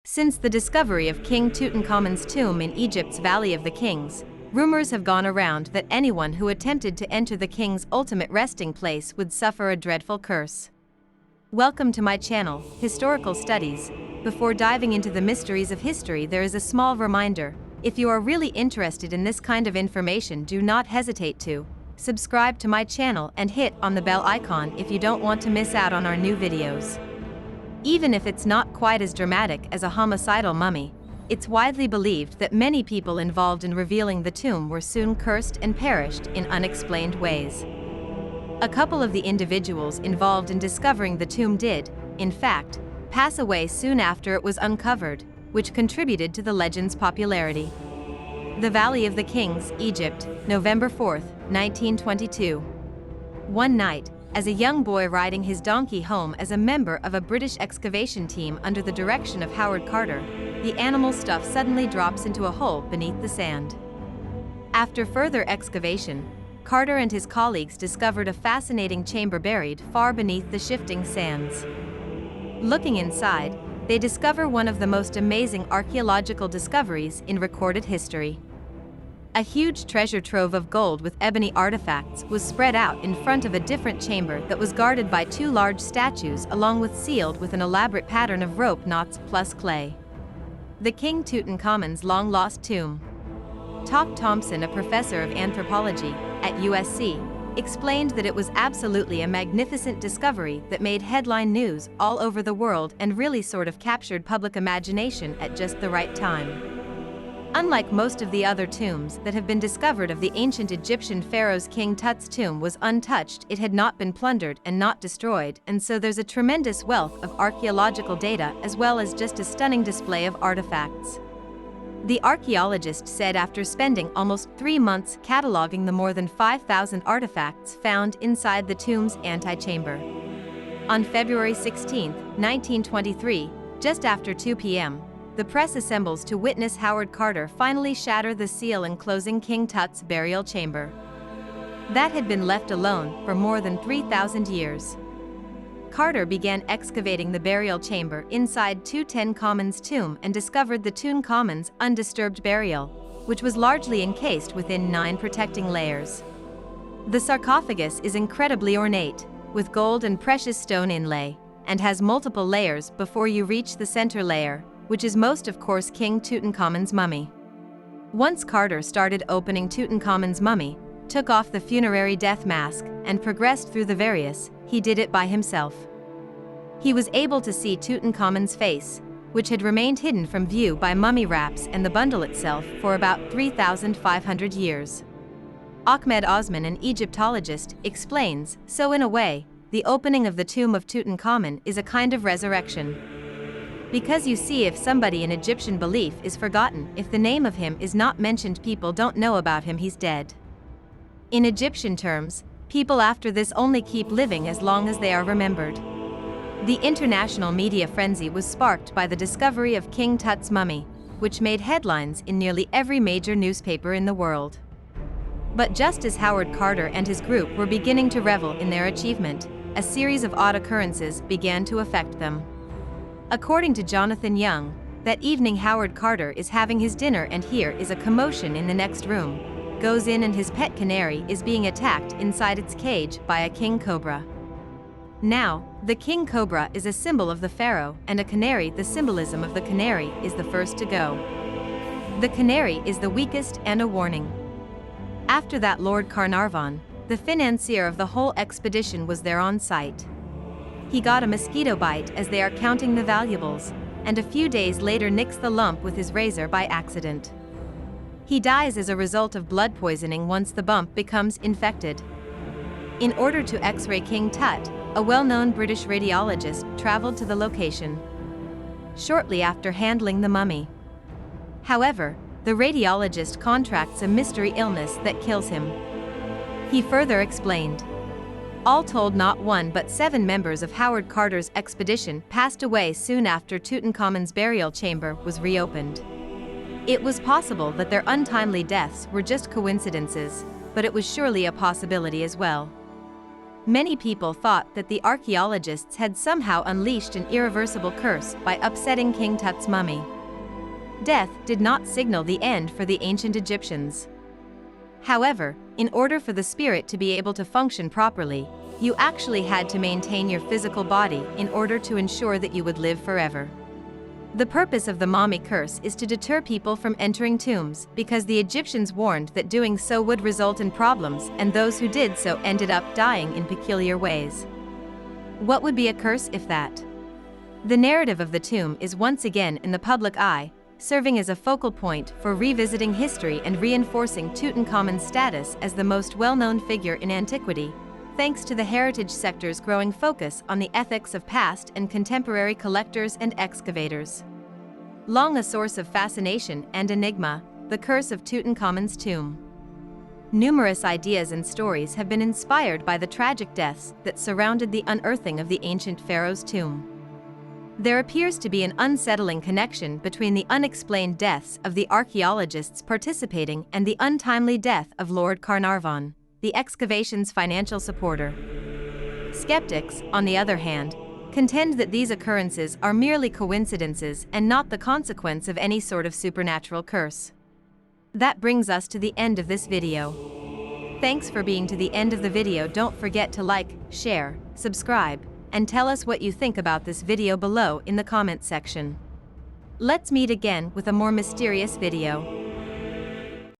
Since the discovery of King Tutankhamun's tomb in Egypt's Valley of the Kings, rumors have gone around that anyone who attempted to enter the king's ultimate resting place would suffer a dreadful curse. Welcome to my channel, Historical Studies. Before diving into the mysteries of history, there is a small reminder. If you are really interested in this kind of information, do not hesitate to subscribe to my channel and hit on the bell icon if you don't want to miss out on our new videos. Even if it's not quite as dramatic as a homicidal mummy, it's widely believed that many people involved in revealing the tomb were soon cursed and perished in unexplained ways. A couple of the individuals involved in discovering the tomb did, in fact, pass away soon after it was uncovered, which contributed to the legend's popularity. The Valley of the Kings, Egypt, November 4, 1922. One night, as a young boy riding his donkey home as a member of a British excavation team under the direction of Howard Carter, the animal stuff suddenly drops into a hole beneath the sand. After further excavation, Carter and his colleagues discovered a fascinating chamber buried far beneath the shifting sands. Looking inside, they discover one of the most amazing archaeological discoveries in recorded history. A huge treasure trove of gold with ebony artifacts was spread out in front of a different chamber that was guarded by two large statues along with sealed with an elaborate pattern of rope knots plus clay. The King Tutankhamun's long-lost tomb. Tock Thompson, a professor of anthropology at USC, explained that it was absolutely a magnificent discovery that made headline news all over the world and really sort of captured public imagination at just the right time. Unlike most of the other tombs that have been discovered of the ancient Egyptian pharaohs, King Tut's tomb was untouched. It had not been plundered and not destroyed, and so there's a tremendous wealth of archaeological data as well as just a stunning display of artifacts. The archaeologist said after spending almost 3 months cataloging the more than 5,000 artifacts found inside the tomb's antechamber. On February 16, 1923, just after 2 p.m., the press assembles to witness Howard Carter finally shatter the seal enclosing King Tut's burial chamber. That had been left alone for more than 3,000 years. Carter began excavating the burial chamber inside Tutankhamun's tomb and discovered the Tutankhamun's undisturbed burial, which was largely encased within 9 protecting layers. The sarcophagus is incredibly ornate, with gold and precious stone inlay, and has multiple layers before you reach the center layer, which is most of course King Tutankhamun's mummy. Once Carter started opening Tutankhamun's mummy, took off the funerary death mask, and progressed through the various, he did it by himself. He was able to see Tutankhamun's face, which had remained hidden from view by mummy wraps and the bundle itself for about 3,500 years. Ahmed Osman, an Egyptologist, explains, so in a way, the opening of the tomb of Tutankhamun is a kind of resurrection. Because you see, if somebody in Egyptian belief is forgotten, if the name of him is not mentioned, people don't know about him, he's dead. In Egyptian terms, people after this only keep living as long as they are remembered. The international media frenzy was sparked by the discovery of King Tut's mummy, which made headlines in nearly every major newspaper in the world. But just as Howard Carter and his group were beginning to revel in their achievement, a series of odd occurrences began to affect them. According to Jonathan Young, that evening Howard Carter is having his dinner and here is a commotion in the next room. Goes in and his pet canary is being attacked inside its cage by a king cobra. Now, the king cobra is a symbol of the pharaoh, and a canary, the symbolism of the canary, is the first to go. The canary is the weakest and a warning. After that, Lord Carnarvon, the financier of the whole expedition, was there on site. He got a mosquito bite as they are counting the valuables, and a few days later nicks the lump with his razor by accident. He dies as a result of blood poisoning once the bump becomes infected. In order to X-ray King Tut, a well-known British radiologist traveled to the location shortly after handling the mummy. However, the radiologist contracts a mystery illness that kills him. He further explained, all told, not 1 but 7 members of Howard Carter's expedition passed away soon after Tutankhamun's burial chamber was reopened. It was possible that their untimely deaths were just coincidences, but it was surely a possibility as well. Many people thought that the archaeologists had somehow unleashed an irreversible curse by upsetting King Tut's mummy. Death did not signal the end for the ancient Egyptians. However, in order for the spirit to be able to function properly, you actually had to maintain your physical body in order to ensure that you would live forever. The purpose of the mummy curse is to deter people from entering tombs, because the Egyptians warned that doing so would result in problems, and those who did so ended up dying in peculiar ways. What would be a curse if that? The narrative of the tomb is once again in the public eye, serving as a focal point for revisiting history and reinforcing Tutankhamun's status as the most well-known figure in antiquity, thanks to the heritage sector's growing focus on the ethics of past and contemporary collectors and excavators. Long a source of fascination and enigma, the curse of Tutankhamun's tomb. Numerous ideas and stories have been inspired by the tragic deaths that surrounded the unearthing of the ancient pharaoh's tomb. There appears to be an unsettling connection between the unexplained deaths of the archaeologists participating and the untimely death of Lord Carnarvon, the excavation's financial supporter. Skeptics, on the other hand, contend that these occurrences are merely coincidences and not the consequence of any sort of supernatural curse. That brings us to the end of this video. Thanks for being to the end of the video. Don't forget to like, share, subscribe, and tell us what you think about this video below in the comment section. Let's meet again with a more mysterious video.